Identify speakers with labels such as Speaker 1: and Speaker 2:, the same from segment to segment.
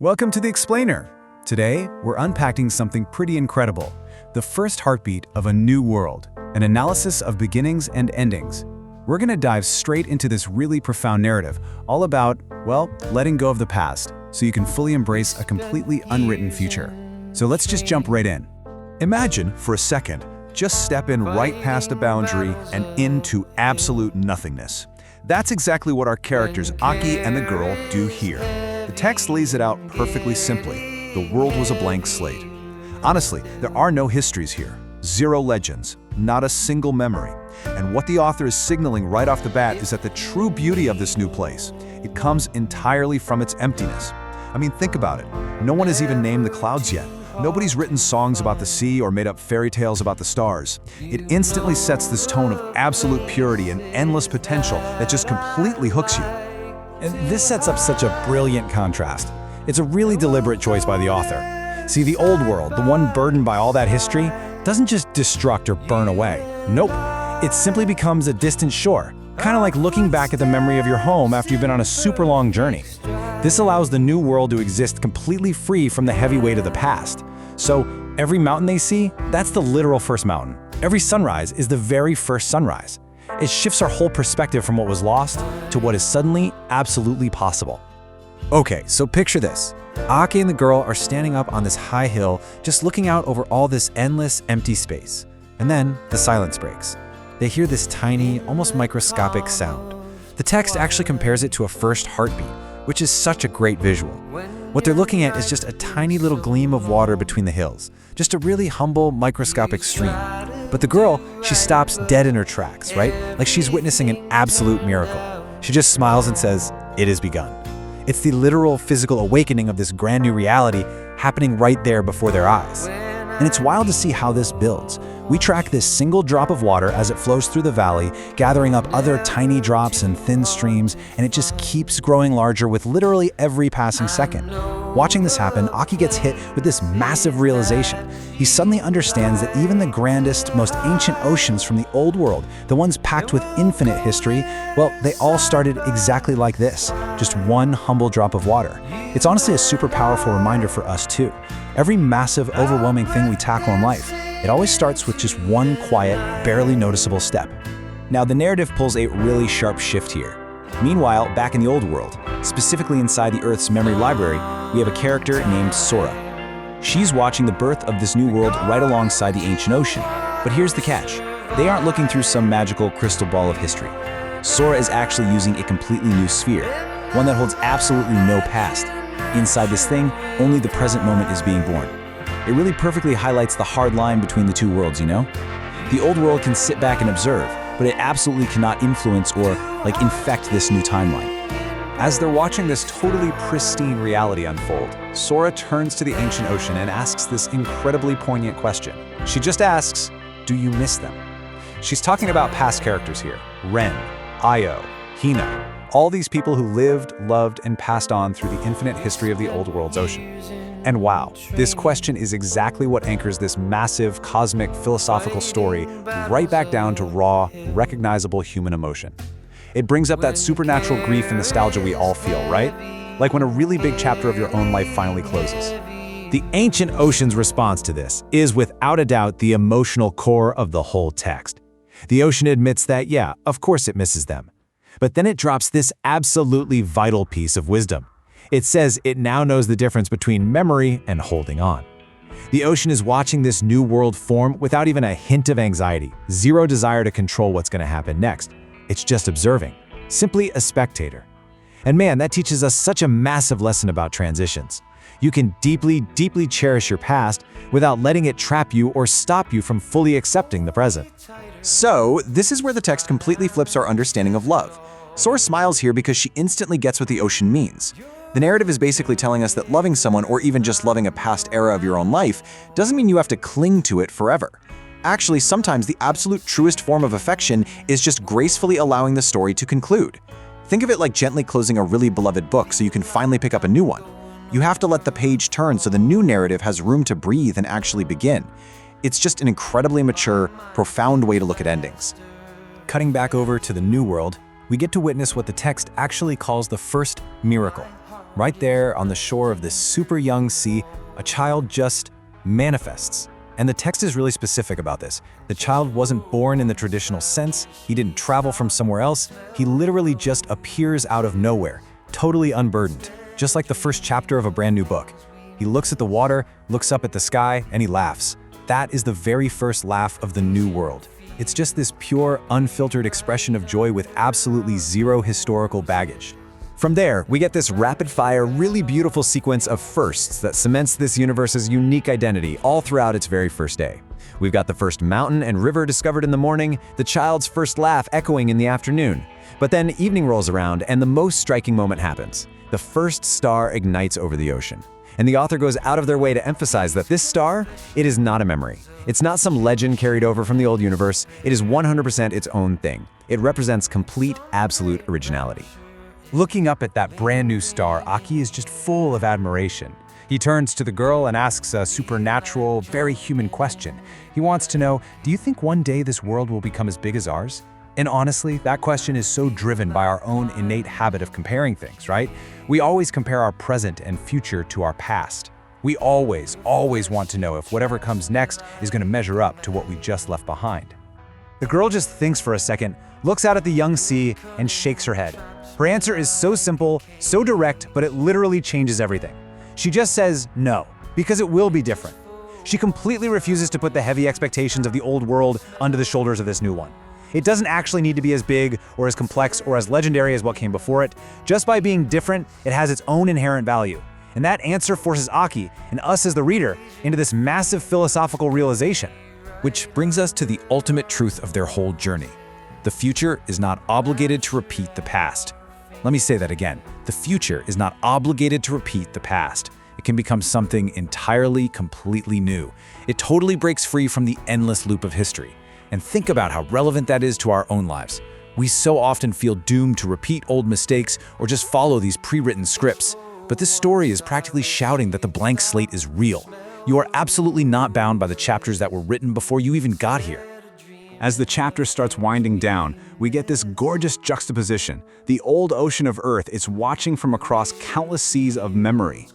Speaker 1: Welcome to The Explainer. Today, we're unpacking something pretty incredible, the first heartbeat of a new world, an analysis of beginnings and endings. We're gonna dive straight into this really profound narrative, all about, well, letting go of the past, so you can fully embrace a completely unwritten future. So let's just jump right in.
Speaker 2: Imagine, for a second, just step in right past a boundary and into absolute nothingness. That's exactly what our characters Aki and the girl do here. The text lays it out perfectly simply. The world was a blank slate. Honestly, there are no histories here. Zero legends, not a single memory. And what the author is signaling right off the bat is that the true beauty of this new place, it comes entirely from its emptiness. I mean, think about it. No one has even named the clouds yet. Nobody's written songs about the sea or made up fairy tales about the stars. It instantly sets this tone of absolute purity and endless potential that just completely hooks you.
Speaker 3: And this sets up such a brilliant contrast. It's a really deliberate choice by the author. See, the old world, the one burdened by all that history, doesn't just destruct or burn away. Nope. It simply becomes a distant shore, kind of like looking back at the memory of your home after you've been on a super long journey. This allows the new world to exist completely free from the heavy weight of the past. So every mountain they see, that's the literal first mountain. Every sunrise is the very first sunrise. It shifts our whole perspective from what was lost to what is suddenly absolutely possible.
Speaker 1: Okay, so picture this. Aki and the girl are standing up on this high hill, just looking out over all this endless, empty space. And then the silence breaks. They hear this tiny, almost microscopic sound. The text actually compares it to a first heartbeat, which is such a great visual. What they're looking at is just a tiny little gleam of water between the hills, just a really humble, microscopic stream. But the girl, she stops dead in her tracks, right? Like she's witnessing an absolute miracle. She just smiles and says, "It has begun." It's the literal physical awakening of this brand new reality happening right there before their eyes. And it's wild to see how this builds. We track this single drop of water as it flows through the valley, gathering up other tiny drops and thin streams, and it just keeps growing larger with literally every passing second. Watching this happen, Aki gets hit with this massive realization. He suddenly understands that even the grandest, most ancient oceans from the old world, the ones packed with infinite history, well, they all started exactly like this, just one humble drop of water. It's honestly a super powerful reminder for us too. Every massive, overwhelming thing we tackle in life, it always starts with just one quiet, barely noticeable step. Now, the narrative pulls a really sharp shift here. Meanwhile, back in the old world, specifically inside the Earth's memory library, we have a character named Sora. She's watching the birth of this new world right alongside the ancient ocean. But here's the catch. They aren't looking through some magical crystal ball of history. Sora is actually using a completely new sphere, one that holds absolutely no past. Inside this thing, only the present moment is being born. It really perfectly highlights the hard line between the two worlds, you know? The old world can sit back and observe, but it absolutely cannot influence or, infect this new timeline. As they're watching this totally pristine reality unfold, Sora turns to the ancient ocean and asks this incredibly poignant question. She just asks, "Do you miss them?" She's talking about past characters here. Ren, Io, Hina. All these people who lived, loved, and passed on through the infinite history of the old world's ocean. And wow, this question is exactly what anchors this massive, cosmic, philosophical story right back down to raw, recognizable human emotion. It brings up that supernatural grief and nostalgia we all feel, right? Like when a really big chapter of your own life finally closes. The ancient ocean's response to this is without a doubt the emotional core of the whole text. The ocean admits that, yeah, of course it misses them. But then it drops this absolutely vital piece of wisdom. It says it now knows the difference between memory and holding on. The ocean is watching this new world form without even a hint of anxiety, zero desire to control what's going to happen next. It's just observing, simply a spectator. And man, that teaches us such a massive lesson about transitions. You can deeply, deeply cherish your past without letting it trap you or stop you from fully accepting the present.
Speaker 2: So, this is where the text completely flips our understanding of love. Sora smiles here because she instantly gets what the ocean means. The narrative is basically telling us that loving someone, or even just loving a past era of your own life, doesn't mean you have to cling to it forever. Actually, sometimes the absolute truest form of affection is just gracefully allowing the story to conclude. Think of it like gently closing a really beloved book so you can finally pick up a new one. You have to let the page turn so the new narrative has room to breathe and actually begin. It's just an incredibly mature, profound way to look at endings.
Speaker 3: Cutting back over to the new world, we get to witness what the text actually calls the first miracle. Right there on the shore of this super young sea, a child just manifests. And the text is really specific about this. The child wasn't born in the traditional sense, he didn't travel from somewhere else, he literally just appears out of nowhere, totally unburdened, just like the first chapter of a brand new book. He looks at the water, looks up at the sky, and he laughs. That is the very first laugh of the new world. It's just this pure, unfiltered expression of joy with absolutely zero historical baggage. From there, we get this rapid-fire, really beautiful sequence of firsts that cements this universe's unique identity all throughout its very first day. We've got the first mountain and river discovered in the morning, the child's first laugh echoing in the afternoon. But then evening rolls around and the most striking moment happens. The first star ignites over the ocean. And the author goes out of their way to emphasize that this star, it is not a memory. It's not some legend carried over from the old universe. It is 100% its own thing. It represents complete, absolute originality.
Speaker 4: Looking up at that brand new star, Aki is just full of admiration. He turns to the girl and asks a supernatural, very human question. He wants to know, do you think one day this world will become as big as ours? And honestly, that question is so driven by our own innate habit of comparing things, right? We always compare our present and future to our past. We always want to know if whatever comes next is going to measure up to what we just left behind.
Speaker 3: The girl just thinks for a second, looks out at the young sea, and shakes her head. Her answer is so simple, so direct, but it literally changes everything. She just says no, because it will be different. She completely refuses to put the heavy expectations of the old world onto the shoulders of this new one. It doesn't actually need to be as big or as complex or as legendary as what came before it. Just by being different, it has its own inherent value. And that answer forces Aki, and us as the reader, into this massive philosophical realization.
Speaker 1: Which brings us to the ultimate truth of their whole journey. The future is not obligated to repeat the past. Let me say that again. The future is not obligated to repeat the past. It can become something entirely, completely new. It totally breaks free from the endless loop of history. And think about how relevant that is to our own lives. We so often feel doomed to repeat old mistakes or just follow these pre-written scripts. But this story is practically shouting that the blank slate is real. You are absolutely not bound by the chapters that were written before you even got here.
Speaker 2: As the chapter starts winding down, we get this gorgeous juxtaposition. The old ocean of Earth is watching from across countless seas of memory.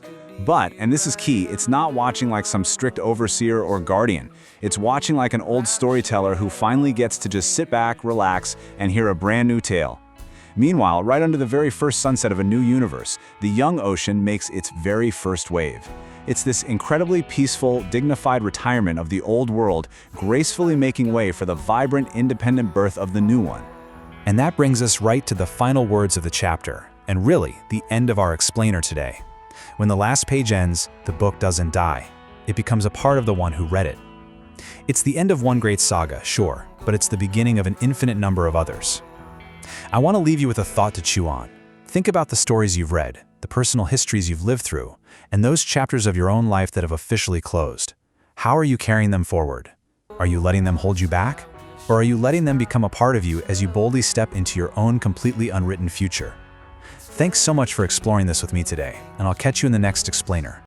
Speaker 2: But, and this is key, it's not watching like some strict overseer or guardian. It's watching like an old storyteller who finally gets to just sit back, relax, and hear a brand new tale. Meanwhile, right under the very first sunset of a new universe, the young ocean makes its very first wave. It's this incredibly peaceful, dignified retirement of the old world, gracefully making way for the vibrant, independent birth of the new one.
Speaker 3: And that brings us right to the final words of the chapter, and really, the end of our explainer today. When the last page ends, the book doesn't die. It becomes a part of the one who read it. It's the end of one great saga, sure, but it's the beginning of an infinite number of others. I want to leave you with a thought to chew on. Think about the stories you've read, the personal histories you've lived through, and those chapters of your own life that have officially closed. How are you carrying them forward? Are you letting them hold you back? Or are you letting them become a part of you as you boldly step into your own completely unwritten future? Thanks so much for exploring this with me today, and I'll catch you in the next explainer.